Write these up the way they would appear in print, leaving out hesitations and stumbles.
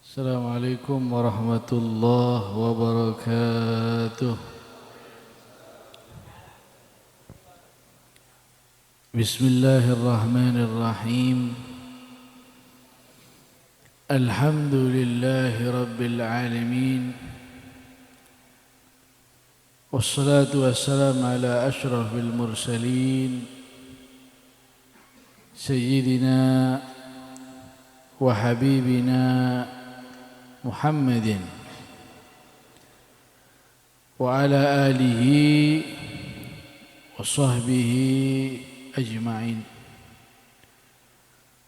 Assalamualaikum warahmatullahi wabarakatuh. Bismillahirrahmanirrahim. Alhamdulillahi rabbil alamin. Wassalatu wassalamu ala ashrafil mursalin Sayyidina wa habibina Muhammadin wa ala alihi wa sahbihi ajma'in.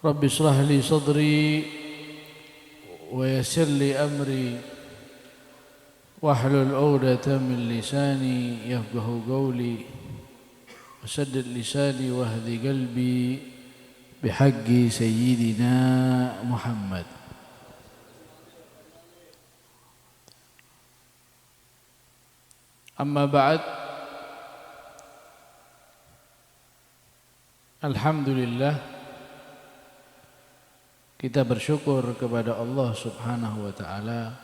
Rabbi shrah li sadri wa yassir li amri wahlul 'uqdatam min lisani yafqahu qawli wa saddid lisani wahdi qalbi bihaqqi sayyidina Muhammad. Amma ba'd. Alhamdulillah, kita bersyukur kepada Allah Subhanahu wa taala.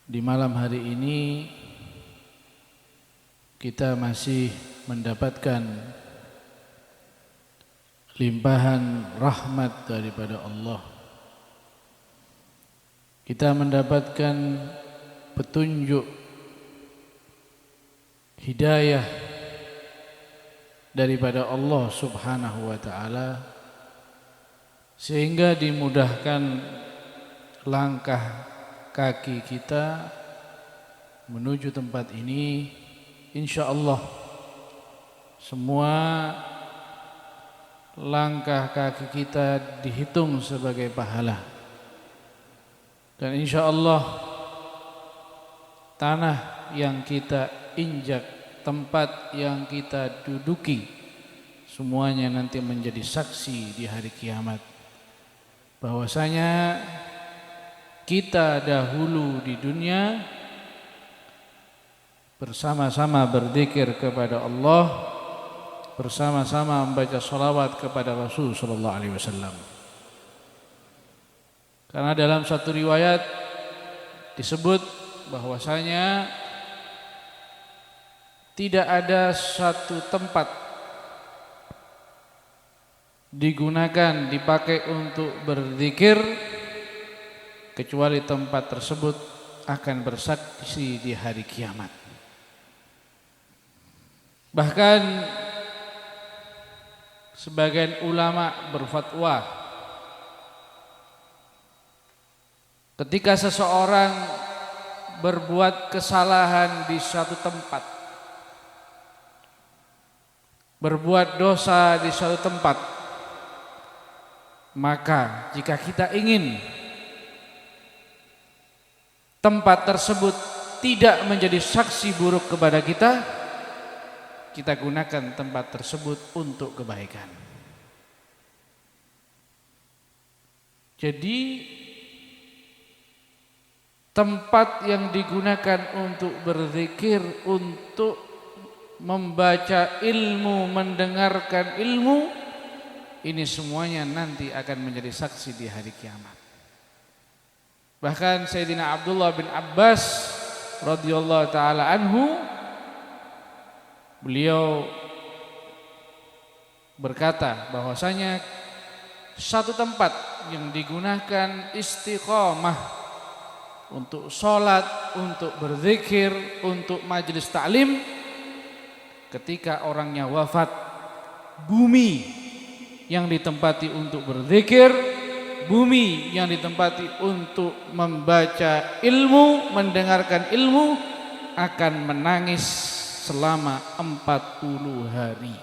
Di malam hari ini kita masih mendapatkan limpahan rahmat daripada Allah. Kita mendapatkan petunjuk hidayah daripada Allah Subhanahu wa taala, sehingga dimudahkan langkah kaki kita menuju tempat ini. Insyaallah semua langkah kaki kita dihitung sebagai pahala, dan insyaallah tanah yang kita injak, tempat yang kita duduki, semuanya nanti menjadi saksi di hari kiamat bahwasanya kita dahulu di dunia bersama-sama berzikir kepada Allah, bersama-sama membaca salawat kepada Rasul sallallahu alaihi wasallam. Karena dalam satu riwayat disebut bahwasanya tidak ada satu tempat digunakan, dipakai untuk berzikir kecuali tempat tersebut akan bersaksi di hari kiamat. Bahkan sebagian ulama berfatwa, ketika seseorang berbuat kesalahan di suatu tempat, berbuat dosa di suatu tempat, maka jika kita ingin tempat tersebut tidak menjadi saksi buruk kepada kita, kita gunakan tempat tersebut untuk kebaikan. Jadi tempat yang digunakan untuk berzikir, untuk membaca ilmu, mendengarkan ilmu, ini semuanya nanti akan menjadi saksi di hari kiamat. Bahkan Sayyidina Abdullah bin Abbas radhiyallahu taala anhu, beliau berkata bahwasanya satu tempat yang digunakan istiqamah untuk sholat, untuk berzikir, untuk majelis ta'lim, ketika orangnya wafat, bumi yang ditempati untuk berzikir, bumi yang ditempati untuk membaca ilmu, mendengarkan ilmu, akan menangis selama 40 hari.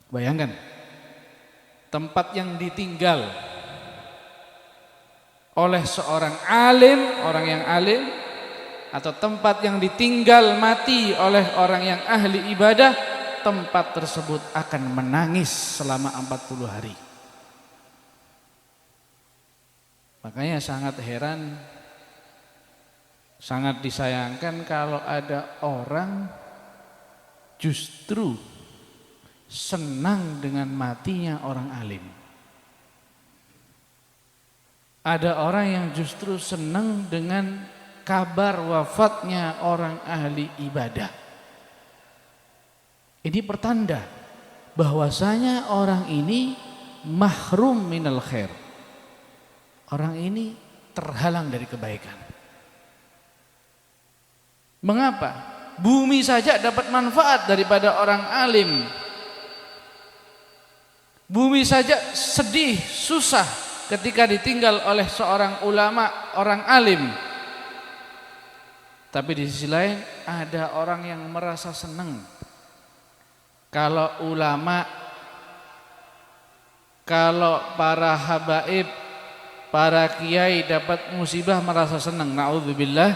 Bayangkan, tempat yang ditinggal oleh seorang alim, orang yang alim, atau tempat yang ditinggal mati oleh orang yang ahli ibadah, tempat tersebut akan menangis selama 40 hari. Makanya sangat heran, sangat disayangkan kalau ada orang justru senang dengan matinya orang alim. Ada orang yang justru senang dengan kabar wafatnya orang ahli ibadah. Ini pertanda bahwasanya orang ini mahrum minal khair. Orang ini terhalang dari kebaikan. Mengapa? Bumi saja dapat manfaat daripada orang alim. Bumi saja sedih, susah ketika ditinggal oleh seorang ulama, orang alim. Tapi di sisi lain ada orang yang merasa senang kalau ulama, kalau para habaib, para kiai dapat musibah merasa senang. Na'udzubillah.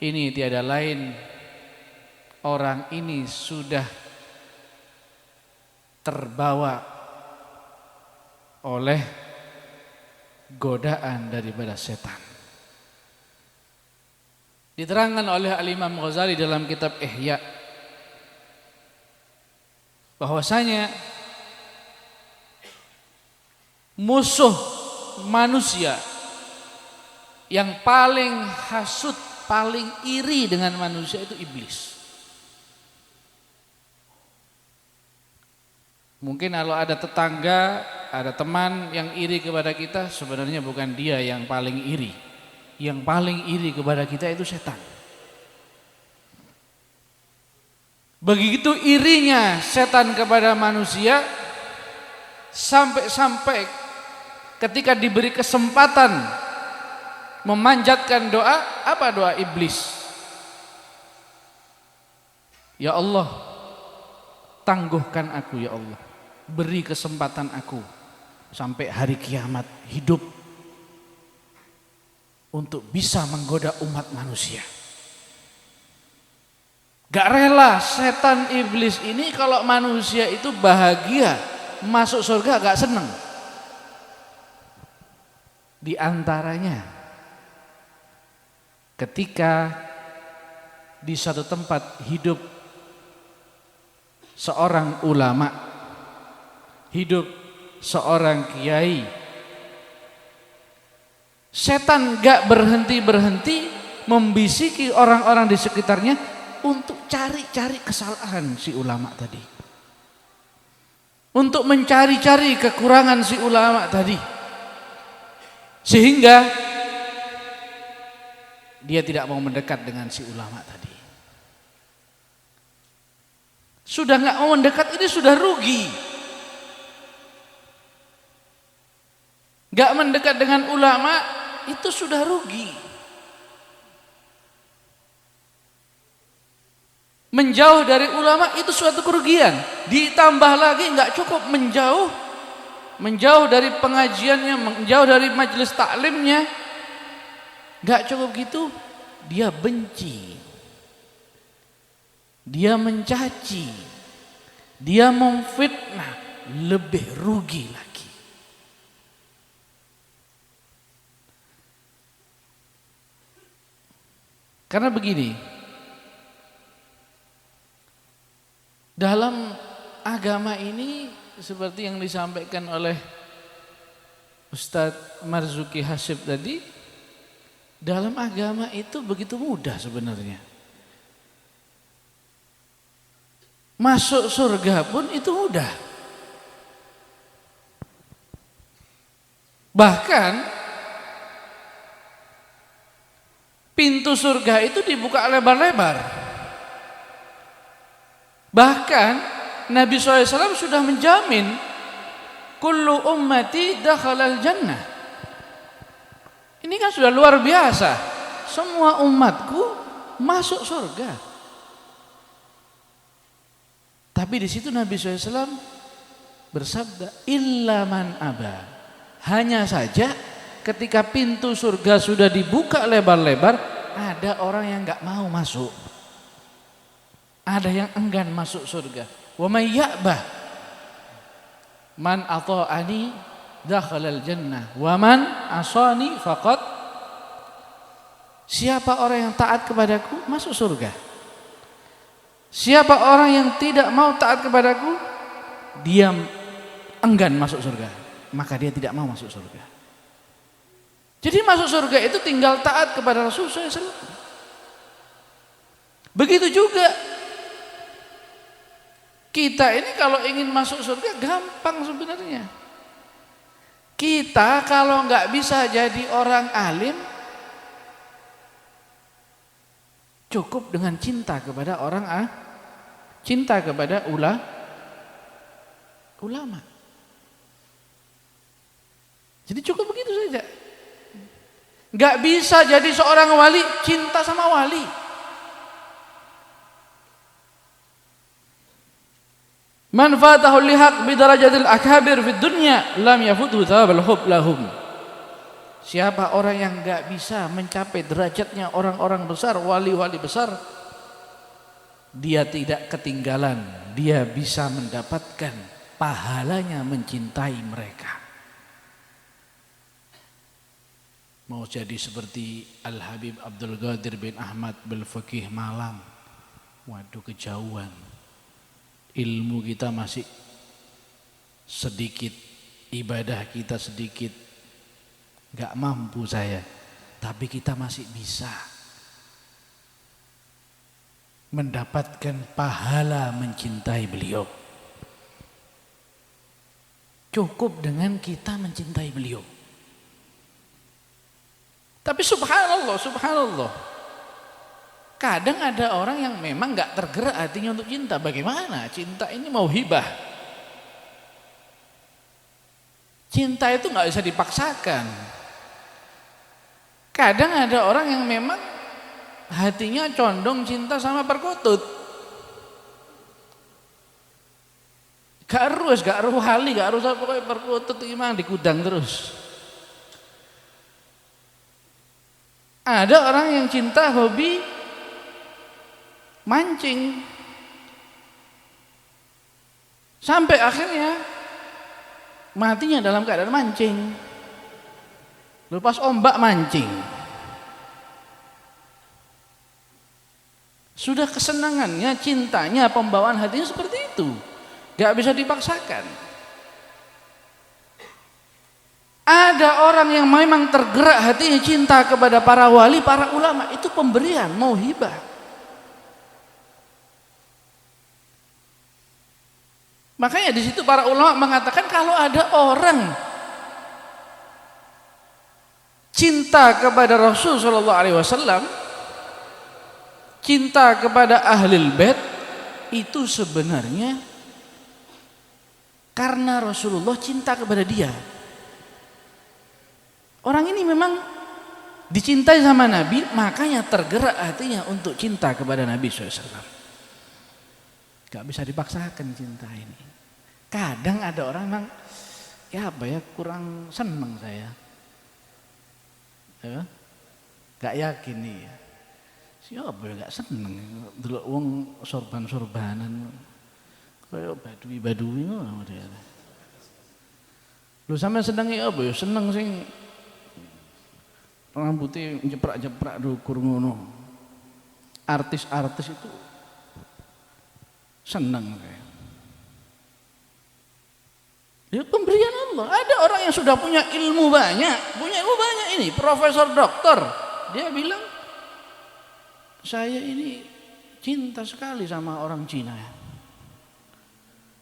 Ini tiada lain, orang ini sudah terbawa oleh godaan daripada setan. Diterangkan oleh Al-Imam Ghazali dalam kitab Ihya bahwasanya musuh manusia yang paling hasut, paling iri dengan manusia itu iblis. Mungkin kalau ada tetangga, ada teman yang iri kepada kita, sebenarnya bukan dia yang paling iri. Yang paling iri kepada kita itu setan. Begitu irinya setan kepada manusia, sampai-sampai ketika diberi kesempatan memanjatkan doa, apa doa iblis? Ya Allah, tangguhkan aku ya Allah. Beri kesempatan aku sampai hari kiamat hidup untuk bisa menggoda umat manusia. Gak rela setan iblis ini kalau manusia itu bahagia masuk surga, gak seneng. Di antaranya ketika di satu tempat hidup seorang ulama, hidup seorang kiai, setan gak berhenti-berhenti membisiki orang-orang di sekitarnya untuk cari-cari kesalahan si ulama tadi, untuk mencari-cari kekurangan si ulama tadi, sehingga dia tidak mau mendekat dengan si ulama tadi. Sudah gak mau mendekat, ini sudah rugi. Gak mendekat dengan ulama itu sudah rugi. Menjauh dari ulama itu suatu kerugian. Ditambah lagi gak cukup menjauh dari pengajiannya, menjauh dari majelis taklimnya. Gak cukup gitu, dia benci, dia mencaci, dia memfitnah, lebih rugi lagi. Karena begini, dalam agama ini seperti yang disampaikan oleh Ustadz Marzuki Hasyib tadi, dalam agama itu begitu mudah sebenarnya. Masuk surga pun itu mudah. Bahkan pintu surga itu dibuka lebar-lebar. Bahkan Nabi SAW sudah menjamin kullu ummati dakhalal jannah. Ini kan sudah luar biasa. Semua umatku masuk surga. Tapi di situ Nabi SAW bersabda illa man aba. Hanya saja ketika pintu surga sudah dibuka lebar-lebar, ada orang yang enggak mau masuk. Ada yang enggan masuk surga. Wa may ya'bah man ata'ani dakhalal jannah wa man asani faqad. Siapa orang yang taat kepadaku masuk surga. Siapa orang yang tidak mau taat kepadaku, dia enggan masuk surga. maka dia tidak mau masuk surga. Jadi masuk surga itu tinggal taat kepada Rasulullah SAW. Begitu juga kita ini kalau ingin masuk surga gampang sebenarnya. Kita kalau nggak bisa jadi orang alim, cukup dengan cinta kepada cinta kepada ulama. Jadi cukup begitu saja. Nggak bisa jadi seorang wali cinta sama wali. Man fatahu lihaq bidarajatil akabir fid dunya lam yafuthu thawabal hub lahum. Siapa orang yang nggak bisa mencapai derajatnya orang-orang besar, wali-wali besar, dia tidak ketinggalan, dia bisa mendapatkan pahalanya mencintai mereka. Mau jadi seperti Al-Habib Abdul Qadir bin Ahmad Bil-Faqih Malang, waduh kejauhan. Ilmu kita masih sedikit, ibadah kita sedikit, gak mampu saya, tapi kita masih bisa mendapatkan pahala mencintai beliau. Cukup dengan kita mencintai beliau. Tapi subhanallah, kadang ada orang yang memang gak tergerak hatinya untuk cinta. Bagaimana? Cinta ini mau hibah. Cinta itu gak bisa dipaksakan. Kadang ada orang yang memang hatinya condong cinta sama perkutut. Gak ruhali, gak harus pokoknya perkutut gimana dikudang terus. Ada orang yang cinta hobi mancing, sampai akhirnya matinya dalam keadaan mancing. Lepas ombak mancing, sudah kesenangannya, cintanya, pembawaan hatinya seperti itu, gak bisa dipaksakan. Ada orang yang memang tergerak hatinya cinta kepada para wali, para ulama, itu pemberian, mau hibah. Makanya di situ para ulama mengatakan kalau ada orang cinta kepada Rasul sallallahu alaihi wasallam, cinta kepada ahlul bait, itu sebenarnya karena Rasulullah cinta kepada dia. Orang ini memang dicintai sama Nabi, makanya tergerak hatinya untuk cinta kepada Nabi SAW. Gak bisa dipaksakan cinta ini. Kadang ada orang memang, kurang seneng saya. Gak yakin nih ya. Siapa ya gak seneng, dulu wong sorban-sorbanan, kayak badui-badui ngono dia. Lu sampe senengi apa ya? Seneng sing rambutnya jeprak-jeprak dukur ngono. Artis-artis itu seneng kayak. Ya pemberian Allah. Ada orang yang sudah punya ilmu banyak ini, profesor doktor. Dia bilang, saya ini cinta sekali sama orang Cina.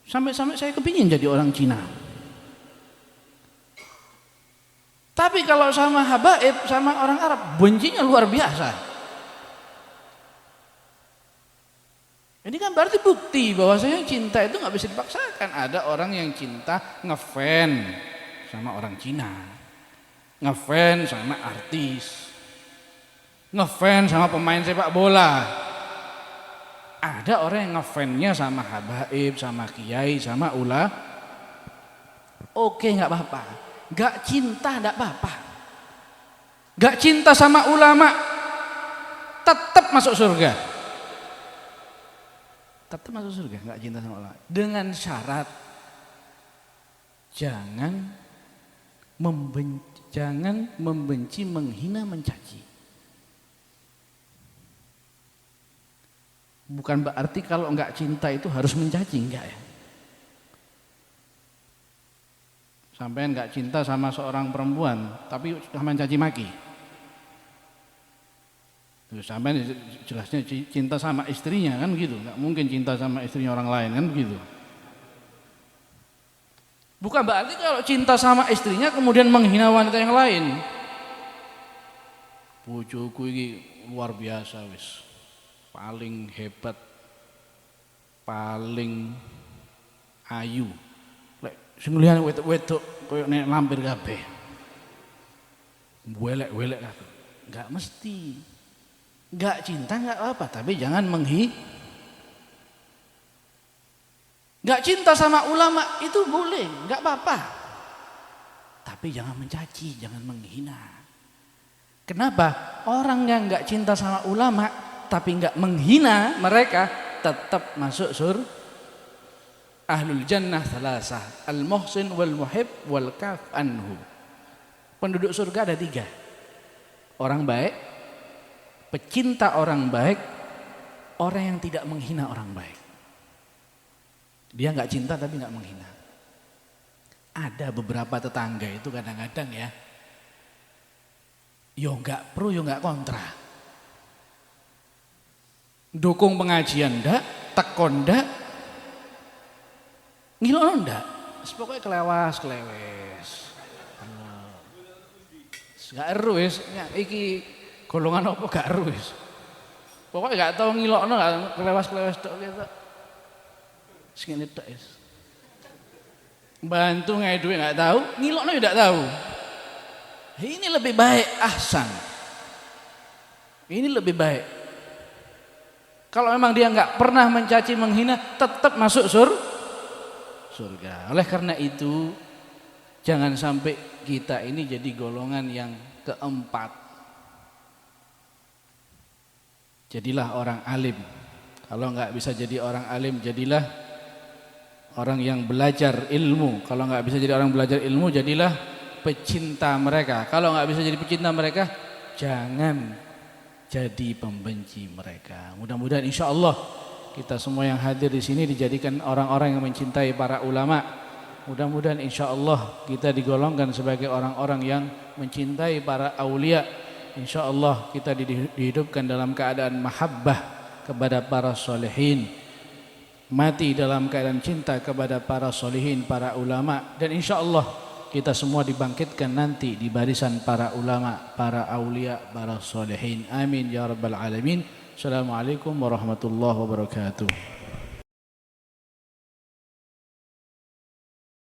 Sampai-sampai saya kepingin jadi orang Cina. Tapi kalau sama habaib, sama orang Arab, bencinya luar biasa. Ini kan berarti bukti bahwasanya cinta itu nggak bisa dipaksakan. Ada orang yang cinta ngefans sama orang Cina, ngefans sama artis, ngefans sama pemain sepak bola. Ada orang yang ngefansnya sama habaib, sama kiai, sama ulama. Oke, nggak apa-apa. Gak cinta tidak apa-apa. Gak cinta sama ulama tetap masuk surga. Tetap masuk surga, gak cinta sama ulama. Dengan syarat jangan membenci, menghina, mencaci. Bukan berarti kalau enggak cinta itu harus mencaci, enggak ya. Sampean nggak cinta sama seorang perempuan, tapi sampean caci maki. Terus sampean jelasnya cinta sama istrinya kan gitu, nggak mungkin cinta sama istrinya orang lain kan gitu. Bukan berarti kalau cinta sama istrinya kemudian menghina wanita yang lain. Bojoku ini luar biasa wis, paling hebat, paling ayu. Sing liyan wedok koyo nek lampir kabeh. Welek-welek kabeh. Enggak mesti. Enggak cinta enggak apa, tapi jangan enggak cinta sama ulama itu boleh, enggak apa-apa. Tapi jangan mencaci, jangan menghina. Kenapa? Orang yang enggak cinta sama ulama tapi enggak menghina mereka tetap masuk surga. Ahlul jannah salasah, al-muhsin wal muhib wal kaf anhu. Penduduk surga ada 3. Orang baik, pecinta orang baik, orang yang tidak menghina orang baik. Dia nggak cinta tapi nggak menghina. Ada beberapa tetangga itu kadang-kadang ya, yo nggak pro yo nggak kontra. Dukung pengajian ndak, tekon ndak, ngilokno ndak? Pokoknya kelewes. Gak eru wis, iki golongan apa gak eru wis. Pokoknya gak tau ngilokno, gak kelewes tok gitu. Segini tok wis. Bantu ngai duit gak tahu, ngilokno juga gak tahu. Ini lebih baik ahsan. Ini lebih baik. Kalau memang dia gak pernah mencaci menghina, tetap masuk surga. Oleh karena itu jangan sampai kita ini jadi golongan yang keempat. Jadilah orang alim. Kalau enggak bisa jadi orang alim, jadilah orang yang belajar ilmu. Kalau enggak bisa jadi orang belajar ilmu, jadilah pecinta mereka. Kalau enggak bisa jadi pecinta mereka, jangan jadi pembenci mereka. Mudah-mudahan insya Allah kita semua yang hadir di sini dijadikan orang-orang yang mencintai para ulama. Mudah-mudahan insya Allah kita digolongkan sebagai orang-orang yang mencintai para aulia. Insya Allah kita dihidupkan dalam keadaan mahabbah kepada para solehin, mati dalam keadaan cinta kepada para solehin, para ulama. Dan insya Allah kita semua dibangkitkan nanti di barisan para ulama, para aulia, para solehin. Amin ya rabbal alamin. Assalamualaikum warahmatullahi wabarakatuh.